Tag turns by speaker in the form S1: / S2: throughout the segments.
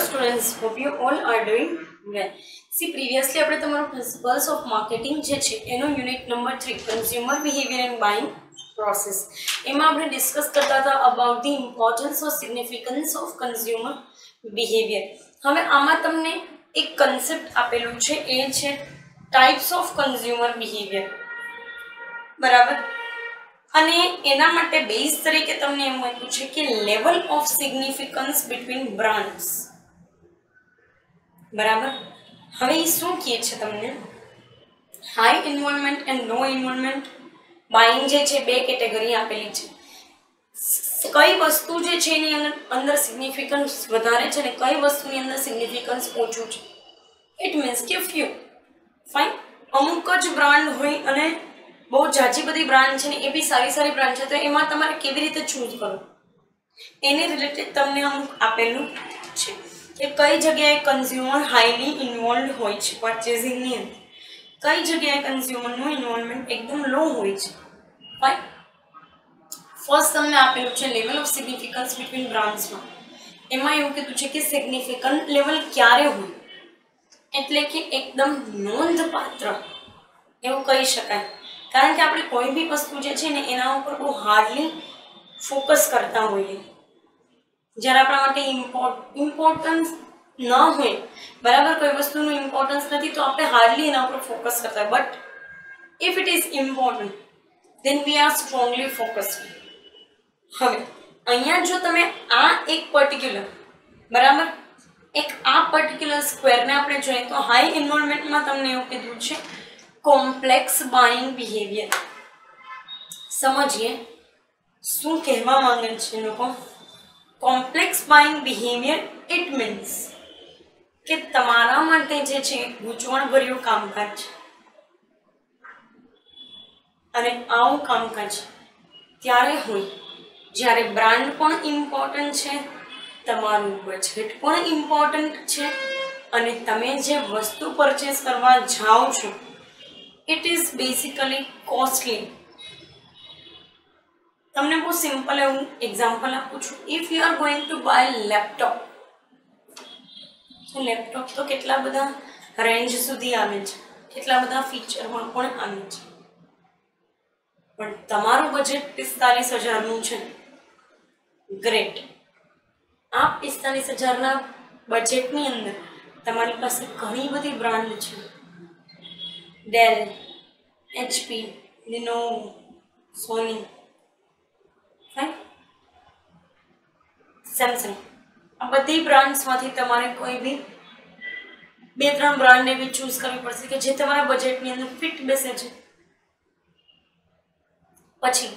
S1: students, hope you all are doing well. See, previously આપણે તમારું principles of marketing જે છે એનો unit number 3 consumer behavior and buying process એમાં આપણે ડિસ્કસ કરતા હતા about the importance or significance of consumer behavior. હવે આમાં તમને એક કન્સેપ્ટ આપેલું છે એ છે types of consumer behavior. બરાબર, અને એના માટે બેઝ તરીકે તમને એમ આપ્યું છે કે level of significance between brands. બરાબર, હવે એ શું કહે છે તમને? High involvement and low involvement buying જે છે બે કેટેગરી આપેલી છે. કઈ વસ્તુ જે છે એની અંદર સિગ્નિફિકન્સ વધારે છે ને કઈ વસ્તુની અંદર સિગ્નિફિકન્સ ઓછું છે. ઇટ મીન્સ કે ફ્યુ ફાઇન અમુક જ બ્રાન્ડ હોય અને બહુ જાજી બધી બ્રાન્ડ છે ને એ બી સારી સારી બ્રાન્ડ છે, તો એમાં તમારે કેવી રીતે ચૂઝ કરવું એને રિલેટેડ તમને અમુક આપેલું છે કે કઈ જગ્યાએ કન્ઝ્યુમર હાઈલી ઇન્વોલ્વ હોય છે પરચેઝિંગની અંદર, કઈ જગ્યાએ કન્ઝ્યુમરનું ઇન્વોલ્વમેન્ટ એકદમ લો હોય છે. ફાઇન, ફર્સ્ટ તમને આપેલું છે લેવલ ઓફ સિગ્નિફિકન્સ બિટવીન બ્રાન્ડ્સમાં. એમાં એવું કીધું છે કે સિગ્નિફિકન્ટ લેવલ ક્યારે હોય એટલે કે એકદમ નોંધપાત્ર એવું કહી શકાય. કારણ કે આપણે કોઈ બી વસ્તુ જે છે ને એના ઉપર બહુ હાર્ડલી ફોકસ કરતા હોઈએ. જ્યારે આપણા માટે ઇમ્પોર્ટન્સ ન હોય, બરાબર, કોઈ વસ્તુનું ઇમ્પોર્ટન્સ નથી તો આપણે હાર્ડલી એના ઉપર ફોકસ કરતા હોય. But if it is important then we are strongly focused. હવે અહીંયા જો તમે આ એક પર્ટિક્યુલર, બરાબર, એક આ પર્ટિક્યુલર સ્ક્વેરને આપણે જોઈએ તો હાઈ ઇન્વોલ્વમેન્ટમાં તમને એવું કીધું છે કોમ્પ્લેક્સ બાઇંગ બિહેવિયર. સમજીએ શું કહેવા માંગે છે લોકો. Complex buying behaviour it means કે તમારા માટે જે છે ગૂંચવણભર્યું કામકાજ છે અને આવું કામકાજ ત્યારે હોય જ્યારે બ્રાન્ડ પણ ઇમ્પોર્ટન્ટ છે, તમારું બજેટ પણ ઇમ્પોર્ટન્ટ છે અને તમે જે વસ્તુ પરચેસ કરવા જાઓ છો it is basically costly. તમને બહુ સિમ્પલ એવું એક્ઝામ્પલ આપું છું. If you are going to buy laptop, તો લેપટોપ તો કેટલા બધા રેન્જ સુધી આવે છે, કેટલા બધા ફીચરમાં પણ આવે છે, પણ તમારું બજેટ 45,000નું છે. ગ્રેટ, આ 45,000ના બજેટની અંદર તમારી પાસે ઘણી બધી બ્રાન્ડ છે. ડેલ, HP, લિનોવો, સોની, સેમસંગ, આ બધી બ્રાન્ડ્સમાંથી તમારે કોઈ બી 2-3 બ્રાન્ડ એવી ચૂઝ કરવી પડશે કે જે તમારા બજેટની અંદર ફિટ બેસે છે. પછી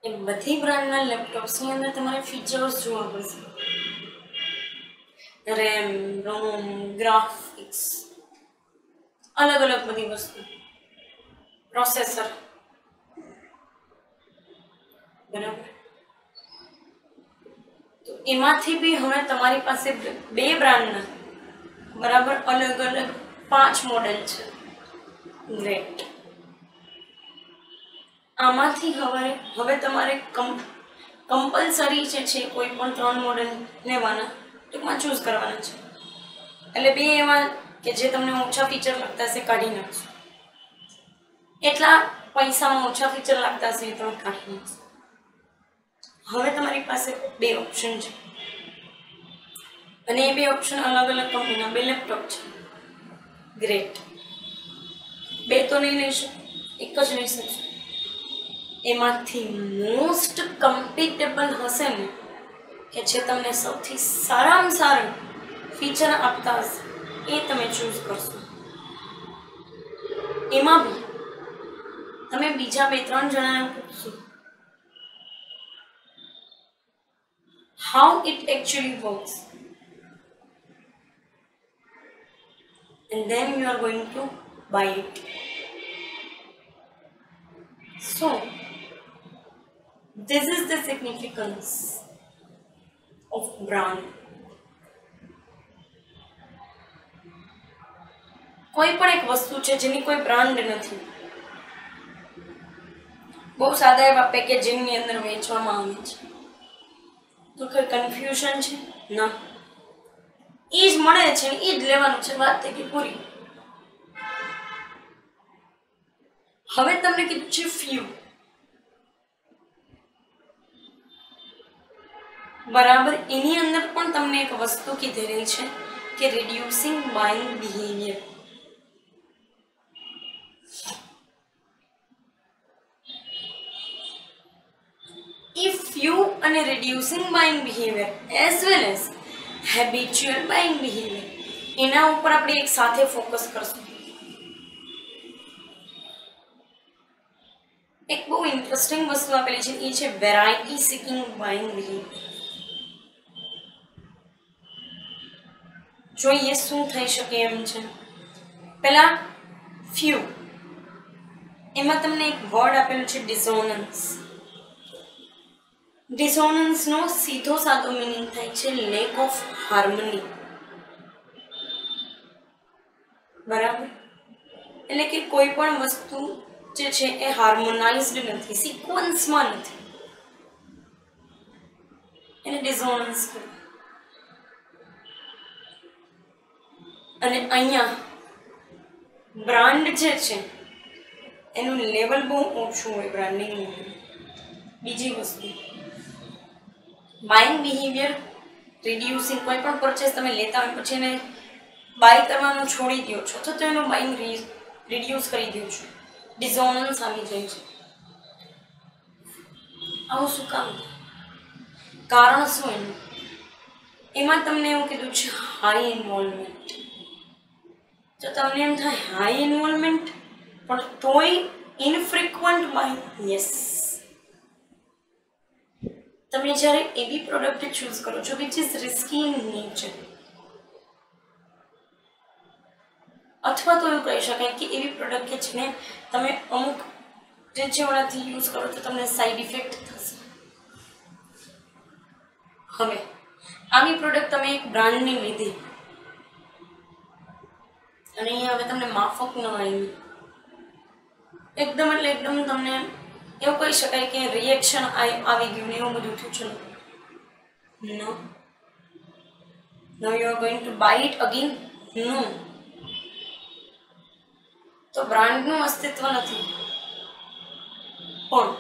S1: એ બધી બ્રાન્ડના લેપટોપ્સની અંદર તમારે ફીચર્સ જોવા પડશે. રેમ, રોમ, ગ્રાફિક્સ, અલગ અલગ બધી વસ્તુ, પ્રોસેસર, બરાબર. તો એમાંથી બી હવે તમારી પાસે બે બ્રાન્ડના, બરાબર, અલગ અલગ 5 મોડેલ છે. ગ્રેટ. આમાંથી હવે તમારે કમ્પલસરી જે છે કોઈ પણ 3 મોડેલ લેવાના, ટૂંકમાં ચૂઝ કરવાના છે. એટલે બે એમાં કે જે તમને ઓછા ફીચર લાગતા હશે કાઢી નાખશો, એટલા પૈસામાં ઓછા ફીચર લાગતા હશે એ તમે કાઢી નાખશો. હવે તમારી પાસે બે ઓપ્શન છે અને એ બે ઓપ્શન અલગ અલગ કંપનીના બે લેપટોપ છે. ગ્રેટ. બે તો નહીં લઈ શકો, એક જ લઈ શકશો. એમાંથી મોસ્ટ કમ્પેટેબલ હશે ને કે જે તમને સૌથી સારામાં સારું ફીચર આપતા હશે એ તમે ચૂઝ કરશો. એમાં બી તમે બીજા 2-3 જણાને પૂછશો how it actually works and then you are going to buy it. So this is the significance of brand. કોઈ પણ એક વસ્તુ છે જેની કોઈ બ્રાન્ડ નથી, બહુ સાદા એવા પેકેજિંગની અંદર વેચવામાં આવે છે, તો કોઈ કન્ફ્યુઝન છે ના. એ જ મળે છે ને એ જ લેવાનું છે, વાત થઈ ગઈ પૂરી. હવે તમને કીધું છે ફ્યુ, બરાબર. એની અંદર પણ તમને એક વસ્તુ કીધેલી છે કે reducing buying behaviour. If few અને reducing buying behavior as well as habitual buying behavior, એના ઉપર આપણે એક સાથે ફોકસ કરશું. એક બહુ ઇન્ટરેસ્ટિંગ વસ્તુ આપેલી છે એ છે વેરાયટી સિકિંગ બાઇંગ બિહેવિયર. જોઈએ શું થઈ શકે એમ છે. પહેલા ફ્યુ, એમાં તમને એક વર્ડ આપેલું છે ડિસોનન્સ. ડિસોનન્સનો સીધો સાદો મિનિંગ થાય છે લેક ઓફ હાર્મની, બરાબર. એટલે કે કોઈ પણ વસ્તુ જે છે એ હાર્મોનાઇઝ્ડ નથી, સિક્વન્સમાં નથી, એને ડિસોનન્સ કહેવાય. અને અહીંયા બ્રાન્ડ જે છે એનું લેવલ બહુ ઓછું હોય બ્રાન્ડિંગનું. બીજી વસ્તુ બાઇંગ બિહેવિયર રિડ્યુસિંગ, કોઈ પણ પરચેસ તમે લેતા હોય પછી એને બાય કરવાનું છોડી દો છો તો એનું બાઇંગ રિડ્યુસ કરી દો છો, ડિસોનન્સ આવી જાય છે. આવું શું કામ? કારણ શું એનું? એમાં તમને એવું કીધું છે હાઈ ઇન્વોલ્વમેન્ટ. જો તમને એમ થાય હાઈ ઇન્વોલ્વમેન્ટ પણ તોય ઇનફ્રિક્વન્ટ બાય, યસ. તમે જ્યારે એવી પ્રોડક્ટ ચૂઝ કરો છો which is risky in nature, અથવા તો એવું કહી શકાય કે એવી પ્રોડક્ટ કે છે ને તમે અમુક જે છે ઓનાથી યુઝ કરો તો તમને સાઈડ ઇફેક્ટ થશે. હવે આવી પ્રોડક્ટ તમે એક બ્રાન્ડની લીધી અને અહીંયા હવે તમને માફક ન આવી, એકદમ એટલે એકદમ તમને એવું કહી શકાય કે રિએક્શન આવી ગયું ને એવું બધું થયું છે. No, now you are going to buy it again. No, તો બ્રાન્ડનું અસ્તિત્વ નથી, પણ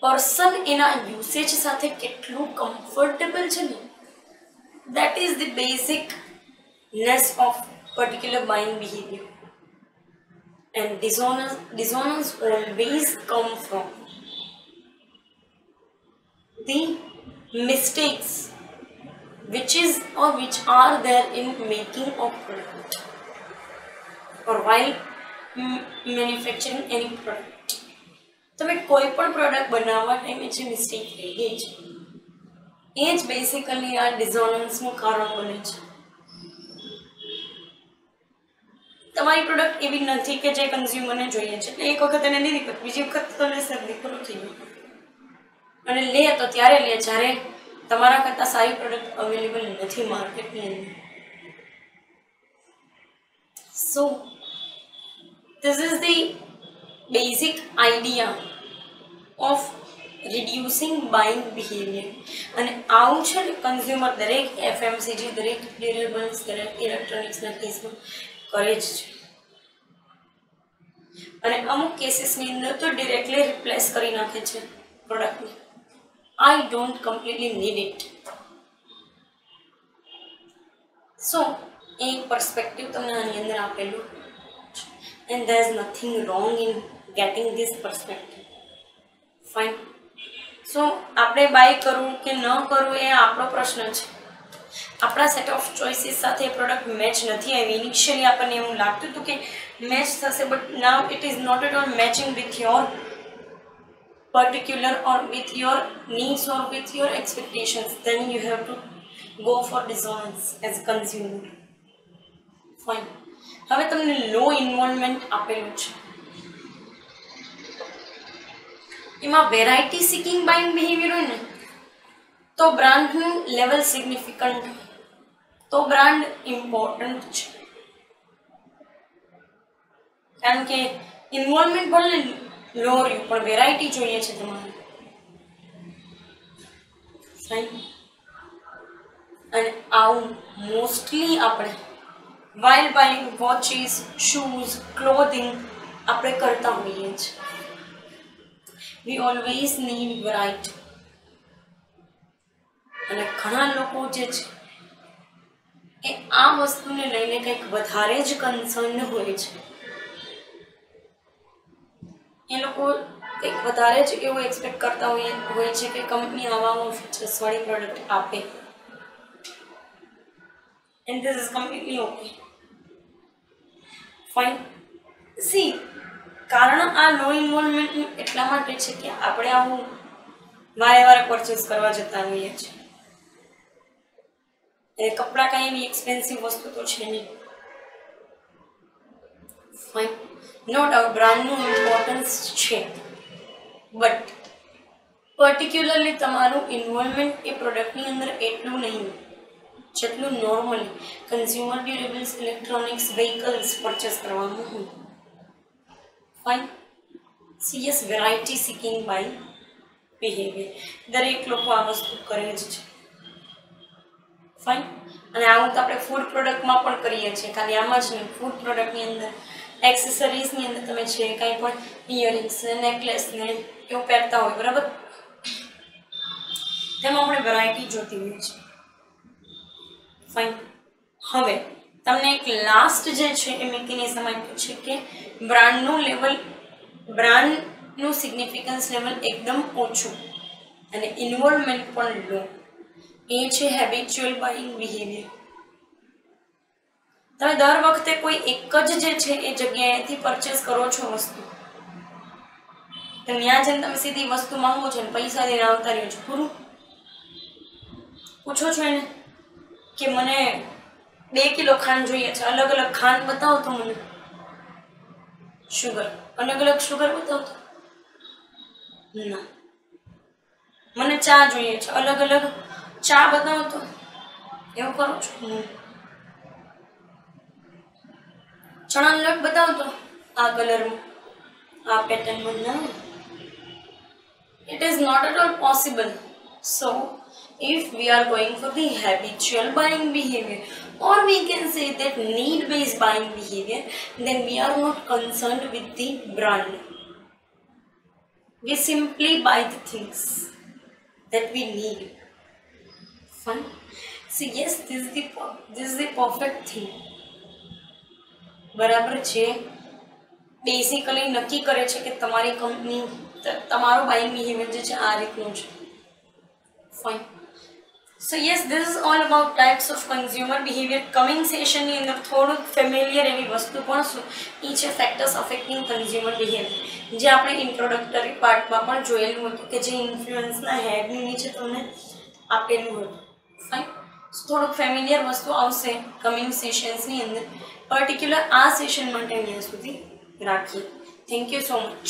S1: પર્સન એના યુસેજ સાથે કેટલું કમ્ફર્ટેબલ છે ને, that is the basicness of particular buying behaviour. And dissonance always come from the mistakes which are there in making of product or while manufacturing any product. તમે કોઈ પણ પ્રોડક્ટ બનાવવા ટાઈમે જે મિસ્ટેક થઈ ગઈ છે એ જ બેસિકલી આ ડિસોનન્સનું કારણ બને છે. તમારી પ્રોડક્ટ એવી નથી કે જે કન્ઝ્યુમરને જોઈએ છે, એટલે એક વખત એને લીધી પછી બીજી વખત તમને શરદી ખરું થઈ ગયું અને લે તો ત્યારે લે જ્યારે તમારા કરતાં સારી પ્રોડક્ટ અવેલેબલ નથી માર્કેટની અંદર. So this is the basic idea of reducing buying behaviour. અને આવું છે ને કન્ઝ્યુમર દરેક એફએમસીજી, દરેક ડ્યુરેબલ્સ, દરેક ઇલેક્ટ્રોનિક્સના કેસમાં કરે જ છે. અને અમુક કેસીસની અંદર તો ડિરેક્ટલી રિપ્લેસ કરી નાખે છે પ્રોડક્ટને. I don't completely need it. So a perspective તમને આની અંદર આપેલું and there is nothing wrong in getting this perspective. Fine. So આપણે બાય કરવું કે ન કરવું એ આપણો પ્રશ્ન છે. આપણા સેટ ઓફ ચોઇસીસ સાથે એ પ્રોડક્ટ મેચ નથી આવી. ઇનિશિયલી આપણને એવું લાગતું હતું કે મેચ થશે, but now it is not at all matching with your particular or with your needs or with your expectations. Then you have to go for dissonance as a consumer. Fine. હવે તમને લો involvement આપેલું છે, એમાં variety seeking buying behaviour હોય ને તો બ્રાન્ડનું level significant, તો બ્રાન્ડ ઇમ્પોર્ટન્ટ છે. કારણ કે ઇન્વોલ્વમેન્ટ ભલે લો રહ્યું પણ વેરાયટી જોઈએ છે તમારે. અને આવું મોસ્ટલી આપણે while buying watches, shoes, clothing આપણે કરતા હોઈએ છીએ. We always need variety. અને ઘણા લોકો જે છે એ આ વસ્તુને લઈને કંઈક વધારે જ કન્સર્ન હોય છે. એ લોકો કંઈક વધારે જ એવું એક્સપેક્ટ કરતા હોય છે કે કંપની આવા ફીચર્સવાળી પ્રોડક્ટ આપે. And this is completely okay. Fine. See, કારણ આ લો ઇન્વોલ્વમેન્ટનું એટલા માટે છે કે આપણે આવું વારે પરચેસ કરવા જતા હોઈએ છીએ. એ કપડાં કાંઈ એવી એક્સપેન્સિવ વસ્તુ તો છે નહીં. ફાઇન, નો ડાઉટ બ્રાન્ડનું ઇમ્પોર્ટન્સ છે, બટ પર્ટિક્યુલરલી તમારું ઇન્વોલ્વમેન્ટ એ પ્રોડક્ટની અંદર એટલું નહીં જેટલું normally consumer durables, electronics, vehicles purchase કરવાનું હોય. Fine. CS variety seeking buy behaviour. દરેક લોકો આ વસ્તુ કરે જ છે. ફાઇન. અને આવું તો આપણે ફૂડ પ્રોડક્ટમાં પણ કરીએ છીએ. ખાલી આમાં જ નહીં, ફૂડ પ્રોડક્ટની અંદર, એક્સેસરીઝની અંદર તમે છે કાંઈ પણ ઇયરિંગ્સ ને, નેકલેસ ને એવું પહેરતા હોય, બરાબર, તેમાં આપણે વેરાયટી જોતી હોય છે. ફાઇન. હવે તમને એક લાસ્ટ જે છે એ મિકેનિઝમ આપ્યું છે કે બ્રાન્ડનું સિગ્નિફિકન્સ લેવલ એકદમ ઓછું અને ઇન્વોલ્વમેન્ટ પણ લો. એ છે હેબિચ્યુઅલ બાઇંગ બિહેવિયર. તમે દર વખતે કોઈ એક જ જે છે એ જગ્યાએથી પરચેસ કરો છો વસ્તુ, તો ત્યાં જઈને તમે સીધી વસ્તુ માંગો છો ને પૈસા દઈને આવતા રહ્યો છો, પૂરું. પૂછો છો એને કે મને 2 કિલો ખાંડ જોઈએ છે, અલગ અલગ ખાંડ બતાવો તો મને, શુગર અલગ અલગ શુગર બતાવો તો ના, મને ચા જોઈએ છે, અલગ અલગ ચા બતાવો તો, એવું કરો છો. ચણાનો લોટ બતાવો તો આ કલરમાં, આ પેટર્નમાં, ના, it is not at all possible. So if we are going for the habitual buying behavior, or we can say that need based buying behavior, then we are not concerned with the brand. We simply buy the things that we need. Fine. So yes, this is the perfect thing. બરાબર છે. Basically નક્કી કરે છે કે તમારી company, તમારું buying behaviour જે છે આ રીતનું છે. Fine. So yes, this is all about types of consumer behaviour. Coming સેશનની અંદર થોડુંક ફેમિલિયર એવી વસ્તુ પણ શું એ છે ફેક્ટર્સ અફેક્ટિંગ કન્ઝ્યુમર બિહેવિયર, જે આપણે ઇન્ટ્રોડક્ટરી પાર્ટમાં પણ જોયેલું હતું કે જે ઇન્ફ્લુઅન્સના હેડની નીચે તમને આપેલું હતું. ફાઇન. થોડુંક ફેમિલિયર વસ્તુ આવશે કમિંગ સેશન્સની અંદર. પર્ટિક્યુલર આ સેશન માટે અહીંયા સુધી રાખીએ. Thank you so much.